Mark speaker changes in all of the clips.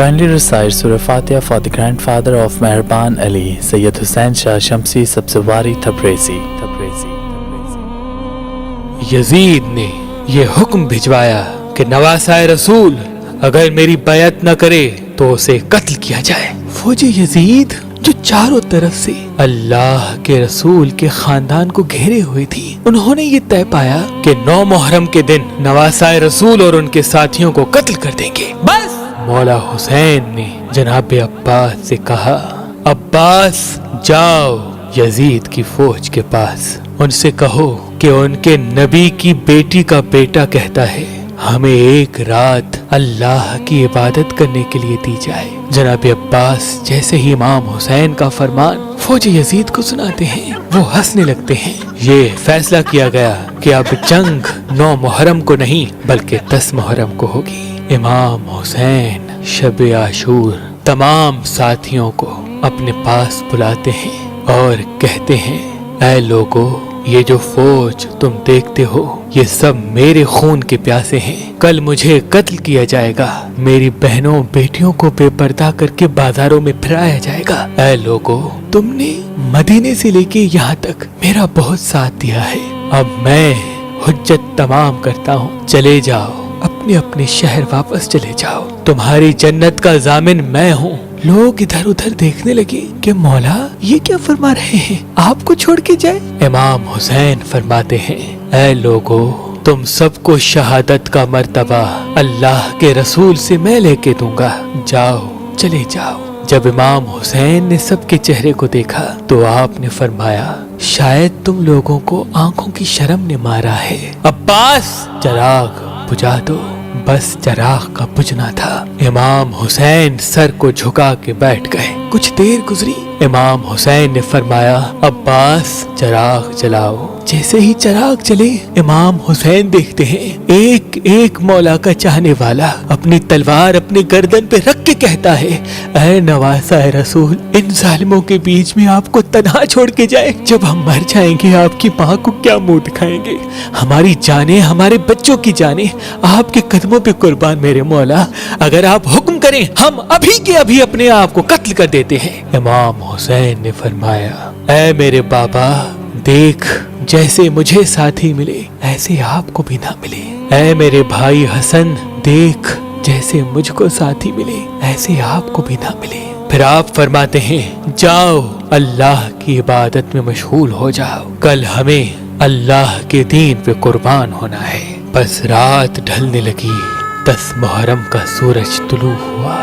Speaker 1: Kindly recite Surah Fatiha for the grandfather of Mehraban Ali, Sayyid Hussain Shah Shamsi Sabzwari Tabrizi.
Speaker 2: Yazid ने ये हुक्म भिजवाया कि नवासाए रसूल अगर मेरी बैत न करे तो उसे कत्ल किया जाए। फौज यजीद जो चारों तरफ से अल्लाह के रसूल के खानदान को घेरे हुए थी, उन्होंने ये तय पाया कि 9 मुहर्रम के दिन नवासाए रसूल और उनके साथियों को कत्ल कर देंगे। बस मौला हुसैन ने जनाब अब्बास से कहा, अब्बास जाओ यजीद की फौज के पास, उनसे कहो कि उनके नबी की बेटी का बेटा कहता है हमें एक रात अल्लाह की इबादत करने के लिए दी जाए। जनाब अब्बास जैसे ही इमाम हुसैन का फरमान फौज यजीद को सुनाते हैं, वो हंसने लगते हैं। ये फैसला किया गया कि अब जंग 9 मुहर्रम को नहीं बल्कि 10 मुहर्रम को होगी। इमाम हुसैन शब आशूर तमाम साथियों को अपने पास बुलाते हैं और कहते हैं, ऐ लोगों, ये जो फौज तुम देखते हो ये सब मेरे खून के प्यासे हैं। कल मुझे कत्ल किया जाएगा, मेरी बहनों बेटियों को बेपर्दा करके बाजारों में फिराया जाएगा। ऐ लोगों, तुमने मदीने से लेके यहाँ तक मेरा बहुत साथ दिया है, अब मैं हुज्जत तमाम करता हूँ। चले जाओ, अपने अपने शहर वापस चले जाओ, तुम्हारी जन्नत का जामिन मैं हूँ। लोग इधर उधर देखने लगे कि मौला ये क्या फरमा रहे हैं, आपको छोड़ के जाए। इमाम हुसैन फरमाते हैं, ऐ लोगों, तुम सबको शहादत का मर्तबा अल्लाह के रसूल से मैं लेके दूंगा, जाओ चले जाओ। जब इमाम हुसैन ने सबके चेहरे को देखा तो आपने फरमाया, शायद तुम लोगों को आंखों की शर्म ने मारा है। अब्बास चिराग बुझा दो। बस चिराग का बुझना था। इमाम हुसैन सर को झुका के बैठ गए। कुछ देर गुजरी, इमाम हुसैन ने फरमाया, अब्बास चिराग जलाओ। जैसे ही चिराग जले, इमाम हुसैन देखते हैं एक एक मौला का चाहने वाला अपनी तलवार अपने गर्दन पे रख के कहता है, ऐ नवासाए रसूल, इन जालिमों के बीच में आपको तन्हा छोड़ के जाए। जब हम मर जाएंगे आपकी माँ को क्या मुंह दिखाएंगे। हमारी जाने, हमारे बच्चों की जाने आपके कदमों पे कुर्बान मेरे मौला। अगर आप हुक्म करें हम अभी के अभी अपने आप को कत्ल कर देते हैं। इमाम हुसैन ने फरमाया, ऐ मेरे बाबा, देख जैसे मुझे साथी मिले ऐसे आपको भी ना मिले। ऐ मेरे भाई हसन, देख जैसे मुझको साथी मिले ऐसे आपको भी ना मिले। फिर आप फरमाते हैं, जाओ अल्लाह की इबादत में मशगूल हो जाओ, कल हमें अल्लाह के दीन पे कुर्बान होना है। बस रात ढलने लगी, 10 मुहर्रम का सूरज तुलू हुआ,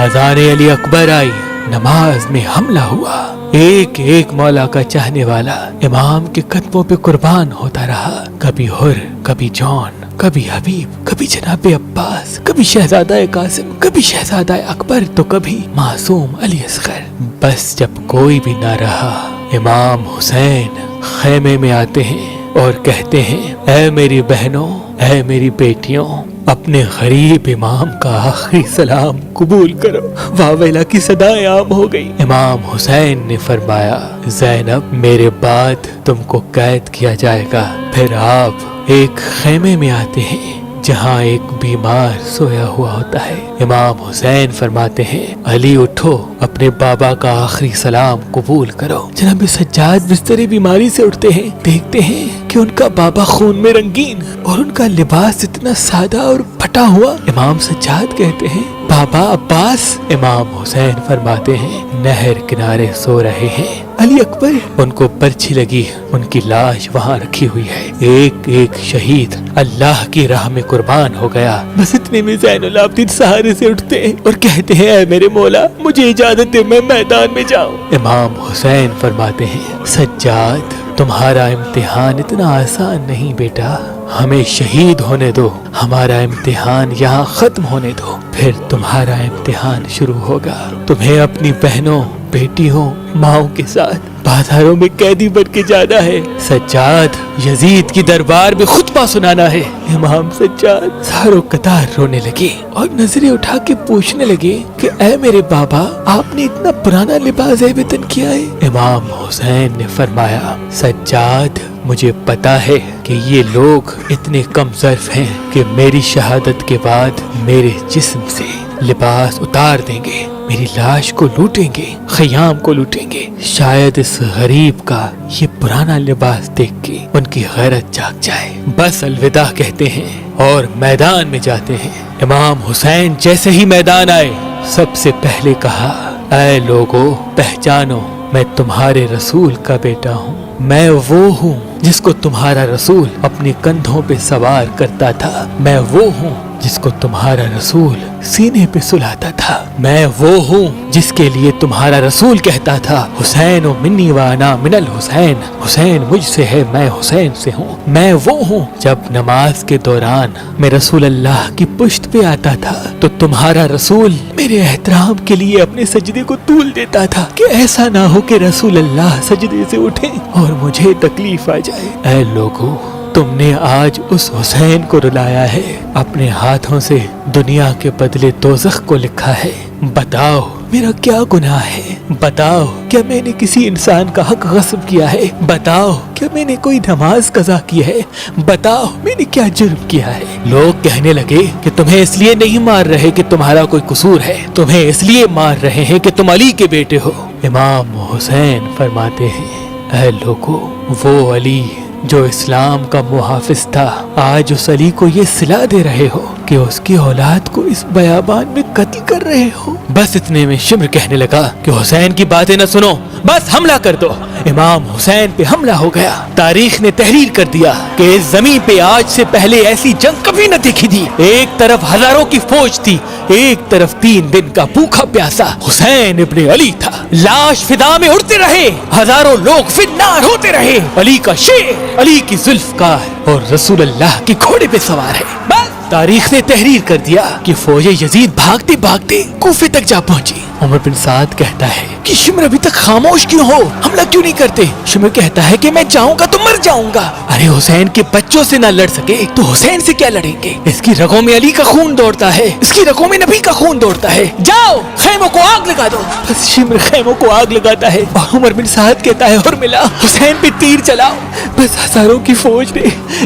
Speaker 2: अज़ान अली अकबर आई, नमाज में हमला हुआ। एक एक मौला का चाहने वाला इमाम के कदमों पे कुर्बान होता रहा। कभी हुर, कभी जॉन, कभी हबीब, कभी जनाब अब्बास, कभी शहजादा कासिम, कभी शहजादा अकबर, तो कभी मासूम अली असगर। बस जब कोई भी ना रहा, इमाम हुसैन खेमे में आते हैं और कहते हैं, ऐ मेरी बहनों, ऐ मेरी बेटियों, अपने गरीब इमाम का आखिरी सलाम कबूल करो। वावेला की सदाएं आम हो गई। इमाम हुसैन ने फरमाया, ज़ैनब, मेरे बाद तुमको कैद किया जाएगा। फिर आप एक खेमे में आते हैं जहाँ एक बीमार सोया हुआ होता है। इमाम हुसैन फरमाते हैं, अली उठो, अपने बाबा का आखिरी सलाम कबूल करो। जनाब सज्जाद बिस्तरे बीमारी से उठते हैं, देखते हैं कि उनका बाबा खून में रंगीन और उनका लिबास इतना सादा और फटा हुआ। इमाम सज्जाद कहते हैं, बाबा अब्बास। इमाम हुसैन फरमाते हैं, नहर किनारे सो रहे हैं अली अकबर। उनको पर्ची लगी, उनकी लाश वहाँ रखी हुई है। एक एक शहीद अल्लाह की राह में कुर्बान हो गया। बस इतने में ज़ैनुल आबिदीन सहारे से उठते हैं और कहते हैं, ऐ मेरे मौला, मुझे इजाजत दे, मैं मैदान में जाऊं। इमाम हुसैन फरमाते हैं, सज्जाद, तुम्हारा इम्तिहान इतना आसान नहीं बेटा, हमें शहीद होने दो, हमारा इम्तिहान यहाँ खत्म होने दो, फिर तुम्हारा इम्तिहान शुरू होगा। तुम्हें अपनी बहनों, बेटियों, माओं के साथ बाजारों में कैदी बन के जाना है। सज्जाद, यजीद की दरबार में खुतबा सुनाना है। इमाम सज्जाद सारों कतार रोने लगे और नजरें उठा के पूछने लगे कि ऐ मेरे बाबा, आपने इतना पुराना लिबास वेतन किया है। इमाम हुसैन ने फरमाया, सज्जाद, مجھے پتا ہے کہ یہ لوگ اتنے کم ظرف ہیں کہ میری شہادت کے بعد میرے جسم سے لباس اتار دیں گے، میری لاش کو لوٹیں گے، خیام کو لوٹیں گے۔ شاید اس غریب کا یہ پرانا لباس دیکھ کے ان کی غیرت جاگ جائے، بس الوداع کہتے ہیں اور میدان میں جاتے ہیں۔ امام حسین جیسے ہی میدان آئے سب سے پہلے کہا، اے لوگو پہچانو، میں تمہارے رسول کا بیٹا ہوں، میں وہ ہوں جس کو تمہارا رسول اپنے کندھوں پہ سوار کرتا تھا، میں وہ ہوں جس کو تمہارا رسول سینے پہ سلاتا تھا، میں وہ ہوں جس کے لیے تمہارا رسول کہتا تھا، حسین منی وانا من الحسین، حسین مجھ سے ہے میں حسین سے ہوں، میں وہ ہوں جب نماز کے دوران میں رسول اللہ کی پشت پہ آتا تھا تو تمہارا رسول میرے احترام کے لیے اپنے سجدے کو طول دیتا تھا کہ ایسا نہ ہو کہ رسول اللہ سجدے سے اٹھیں اور مجھے تکلیف آ جائے۔ اے لوگو، تم نے آج اس حسین کو رلایا ہے، اپنے ہاتھوں سے دنیا کے بدلے دوزخ کو لکھا ہے۔ بتاؤ میرا کیا گناہ ہے؟ بتاؤ کیا میں نے کسی انسان کا حق غصب کیا ہے؟ بتاؤ کیا میں نے کوئی نماز قضا کی ہے؟ بتاؤ میں نے کیا جرم کیا ہے؟ لوگ کہنے لگے کہ تمہیں اس لیے نہیں مار رہے کہ تمہارا کوئی قصور ہے، تمہیں اس لیے مار رہے ہیں کہ تم علی کے بیٹے ہو۔ امام حسین فرماتے ہیں، اے لوگو، وہ علی جو اسلام کا محافظ تھا، آج اس علی کو یہ صلا دے رہے ہو کہ اس کی اولاد کو اس بیابان میں قتل کر رہے ہو۔ بس اتنے میں شمر کہنے لگا کہ حسین کی باتیں نہ سنو، بس حملہ کر دو۔ امام حسین پہ حملہ ہو گیا۔ تاریخ نے تحریر کر دیا کہ اس زمین پہ آج سے پہلے ایسی جنگ کبھی نہ دیکھی تھی۔ ایک طرف ہزاروں کی فوج تھی، ایک طرف 3 دن کا بھوکا پیاسا حسین ابن علی تھا۔ لاش فضا میں اڑتے رہے، ہزاروں لوگ فنار ہوتے رہے۔ علی کا شیر، علی کی ذوالفقار اور رسول اللہ کے گھوڑے پہ سوار ہے۔ بس تاریخ نے تحریر کر دیا کہ فوج یزید بھاگتے بھاگتے کوفے تک جا پہنچی۔ عمر بن سعد کہتا ہے کہ شمر ابھی تک خاموش کیوں ہو، حملہ کیوں نہیں کرتے؟ شمر کہتا ہے کہ میں جاؤں گا تو مر جاؤں گا۔ ارے حسین کے بچوں سے نہ لڑ سکے تو حسین سے کیا لڑیں گے؟ اس کی رگوں میں علی کا خون دوڑتا ہے، اس کی رگوں میں نبی کا خون دوڑتا ہے، جاؤ خیموں کو آگ لگا دو۔ بس شمر خیموں کو آگ لگاتا ہے اور عمر بن سعد کہتا ہے، اور ملا حسین پہ تیر چلاؤ۔ بس ہزاروں کی فوج نے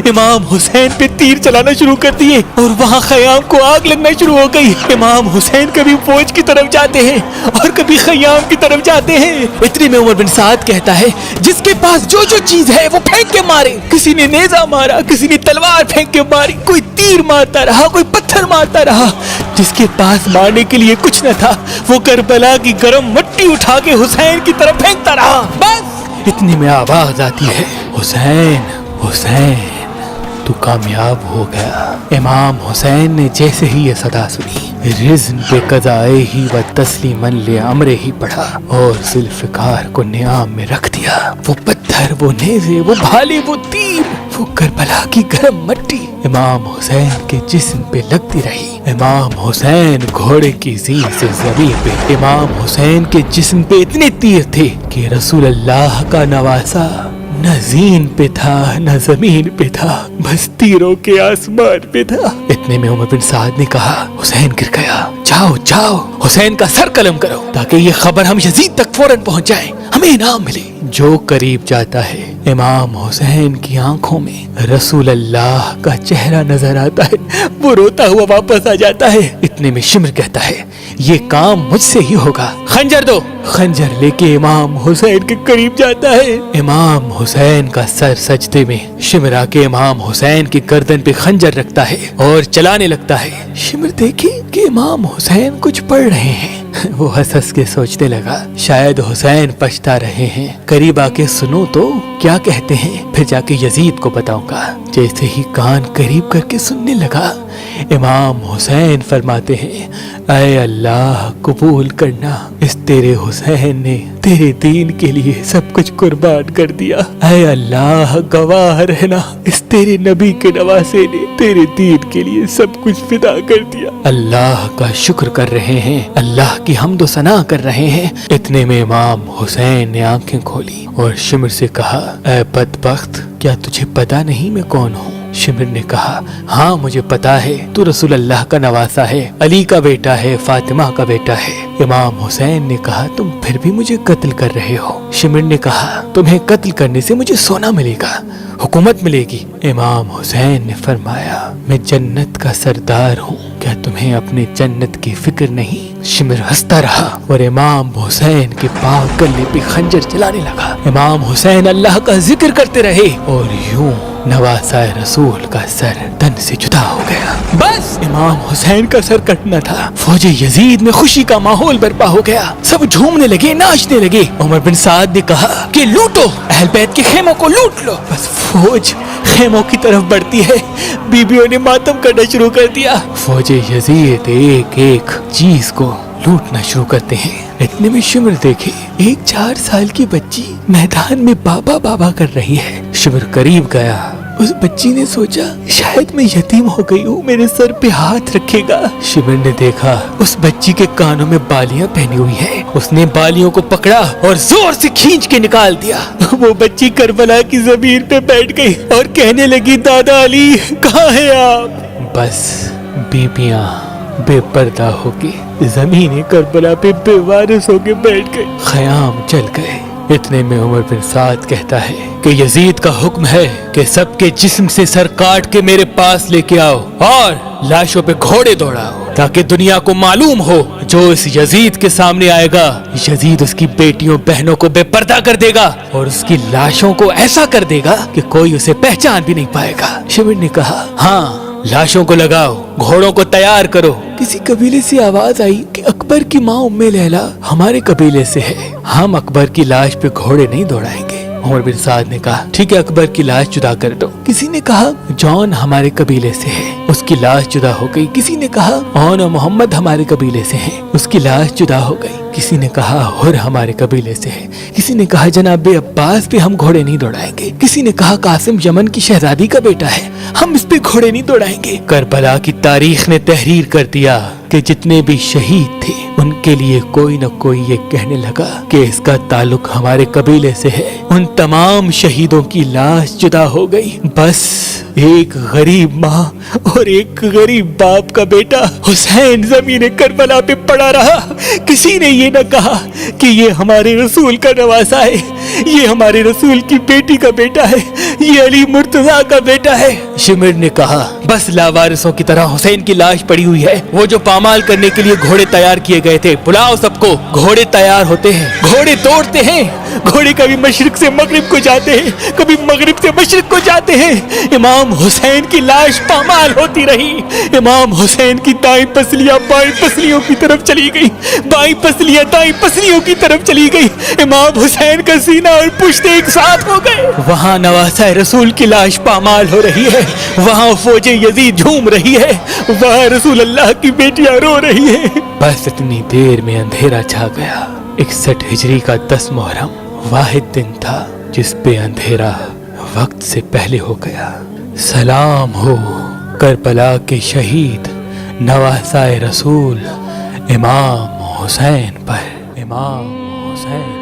Speaker 2: امام حسین پہ تیر چلانا شروع کر دیے اور وہاں خیام کو آگ لگنا شروع ہو گئی۔ امام حسین کبھی فوج کی طرف جاتے ہیں اور کبھی خیام کی طرف جاتے ہیں۔ اتنے میں عمر بن سعد کہتا ہے، جس کے پاس جو جو چیز ہے وہ پھینک کے مارے۔ کسی نے نیزہ مارا، کسی نے تلوار پھینک کے ماری، کوئی تیر مارتا رہا، کوئی پتھر مارتا رہا۔ جس کے پاس مارنے کے لیے کچھ نہ تھا وہ کربلا کی گرم مٹی اٹھا کے حسین کی طرف پھینکتا رہا۔ بس اتنے میں آواز آتی ہے، حسین حسین تو کامیاب ہو گیا۔ امام حسین نے جیسے ہی یہ صدا سنی، رزن پہ قضائے ہی و تسلیماً لامرے ہی پڑھا اور ذوالفقار کو نیام میں رکھ دیا۔ وہ پتھر، وہ نیزے، وہ بھالے، وہ تیر، وہ کربلا کی گرم مٹی امام حسین کے جسم پہ لگتی رہی۔ امام حسین گھوڑے کی زین سے زمین پہ، امام حسین کے جسم پہ اتنے تیر تھے کہ رسول اللہ کا نواسا نہ زین پہ تھا نہ زمین پہ تھا، بس تیروں کے آسمان پہ تھا۔ اتنے میں عمر بن سعد نے کہا، حسین گر گیا، جاؤ جاؤ حسین کا سر قلم کرو تاکہ یہ خبر ہم یزید تک فوراً پہنچ جائے، ہمیں انعام ملے۔ جو قریب جاتا ہے امام حسین کی آنکھوں میں رسول اللہ کا چہرہ نظر آتا ہے، وہ روتا ہوا واپس آ جاتا ہے۔ اتنے میں شمر کہتا ہے، یہ کام مجھ سے ہی ہوگا، خنجر دو۔ خنجر لے کے امام حسین کے قریب جاتا ہے۔ امام حسین کا سر سجدے میں، شمر آ کے امام حسین کی گردن پہ خنجر رکھتا ہے اور چلانے لگتا ہے۔ شمر دیکھے کہ امام حسین کچھ پڑھ رہے ہیں، وہ ہنس ہنس کے سوچنے لگا، شاید حسین پچھتا رہے ہیں، قریب آ کے سنو تو کیا کہتے ہیں، پھر جا کے یزید کو بتاؤں گا۔ جیسے ہی کان قریب کر کے سننے لگا، امام حسین فرماتے ہیں، اے اللہ قبول کرنا، اس تیرے حسین نے تیرے دین کے لیے سب کچھ قربان کر دیا۔ اے اللہ گواہ رہنا، اس تیرے نبی کے نواسے نے تیرے دین کے لیے سب کچھ فدا کر دیا۔ اللہ کا شکر کر رہے ہیں، اللہ کی حمد و ثنا کر رہے ہیں۔ اتنے میں امام حسین نے آنکھیں کھولی اور شمر سے کہا، اے بدبخت، کیا تجھے پتا نہیں میں کون ہوں؟ शिमिर ने कहा, हाँ मुझे पता है, तू रसूल अल्लाह का नवासा है, अली का बेटा है, फातिमा का बेटा है। इमाम हुसैन ने कहा, तुम फिर भी मुझे कत्ल कर रहे हो। शिमिर ने कहा, तुम्हें कत्ल करने से मुझे सोना मिलेगा, हुकूमत मिलेगी। इमाम हुसैन ने फरमाया, मैं जन्नत का सरदार हूँ, क्या तुम्हें अपने जन्नत की फिक्र नहीं? शिमिर हंसता रहा और इमाम हुसैन के पांव गले पे खंजर चलाने लगा। इमाम हुसैन अल्लाह का जिक्र करते रहे और यूं नवासाए रसूल का सर तन से जुदा हो गया। बस इमाम हुसैन का सर कटना था। फौजे यजीद में खुशी का माहौल बर्पा हो गया, सब झूमने लगे, नाचने लगे। उमर बिन साद ने कहा कि लूटो, अहल बैत के खेमों को लूट लो। बस फौज खेमों की तरफ बढ़ती है, बीबियों ने मातम करना शुरू कर दिया। फौजे यजीद एक एक चीज को लूटना शुरू करते हैं। इतने में शिमिर देखे, एक 4 साल की बच्ची मैदान में बाबा बाबा कर रही है। शिमिर करीब गया, उस बच्ची ने सोचा शायद मैं यतीम हो गई हूँ, मेरे सर पे हाथ रखेगा। शिमिर ने देखा उस बच्ची के कानों में बालियां पहनी हुई है। उसने बालियों को पकड़ा और जोर से खींच के निकाल दिया। वो बच्ची करबला की जमीन पे बैठ गई और कहने लगी, दादा अली कहाँ है आप? बस बीबियां बेपर्दा होके जमीन करबला पे बेवारिस होके बैठ गए, ख़याम जल गए। इतने में उमर बिन साद कहता है कि यजीद का हुक्म है कि सबके जिस्म से सर काट के मेरे पास लेके आओ और लाशों पे घोड़े दौड़ाओ, ताकि दुनिया को मालूम हो जो इस यजीद के सामने आएगा, यजीद उसकी बेटियों बहनों को बेपर्दा कर देगा और उसकी लाशों को ऐसा कर देगा कि कोई उसे पहचान भी नहीं पाएगा। शिमिर ने कहा, हाँ लाशों को लगाओ, घोड़ों को तैयार करो। किसी कबीले से आवाज आई कि अकबर की माँ उम्मे लैला हमारे कबीले से है, हम अकबर की लाश पे घोड़े नहीं दौड़ाएंगे। उमर बिन साद ने कहा, ठीक है अकबर की लाश जुदा कर दो। किसी ने कहा जॉन हमारे कबीले से है, उसकी लाश जुदा हो गई। किसी ने कहा औन और मोहम्मद हमारे कबीले से है, उसकी लाश जुदा हो गई। किसी ने कहा हुर हमारे कबीले से है। किसी ने कहा जनाबे अब्बास पे हम घोड़े नहीं दौड़ाएंगे। किसी ने कहा कासिम यमन की शहजादी का बेटा है, हम इस पे घोड़े नहीं दौड़ाएंगे। करबला की तारीख ने तहरीर कर दिया कि जितने भी शहीद थे उनके लिए कोई न कोई ये कहने लगा कि इसका ताल्लुक हमारे कबीले से है। उन तमाम शहीदों की लाश जुदा हो गई। बस एक गरीब माँ और एक गरीब बाप का बेटा हुसैन जमीन करबला पे पड़ा रहा। किसी ने ये न कहा कि ये हमारे रसूल का नवासा है, ये हमारे रसूल की बेटी का बेटा है, ये अली मुर्तजा का बेटा है। शिमिर ने कहा, बस लावारिसों की तरह हुसैन की लाश पड़ी हुई है। वो जो पामाल करने के लिए घोड़े तैयार किए गए थे, बुलाओ सबको। घोड़े तैयार होते हैं, घोड़े दौड़ते हैं। घोड़े कभी मशरिक से मगरिब को जाते हैं, कभी मगरिब से मशरिक को जाते हैं। इमाम हुसैन की लाश पामाल होती रही। इमाम हुसैन की दाईं पसलियां बाईं पसलियों की तरफ चली गई, बाईं पसलियां दाईं पसलियों की तरफ चली गई। इमाम हुसैन का सीना और पुश्त एक साथ हो गए। वहाँ नवासा रसूल की लाश पामाल हो रही है, वहाँ फौजे यजीद झूम रही है, वहाँ रसूल अल्लाह की बेटियां रो रही है। बस इतनी देर में अंधेरा छा गया। 61 हिजरी का 10 मुहर्रम वाहिद दिन था जिस पे अंधेरा वक्त से पहले हो गया। सलाम हो करबला के शहीद नवासाए रसूल इमाम हुसैन पर। इमाम हुसैन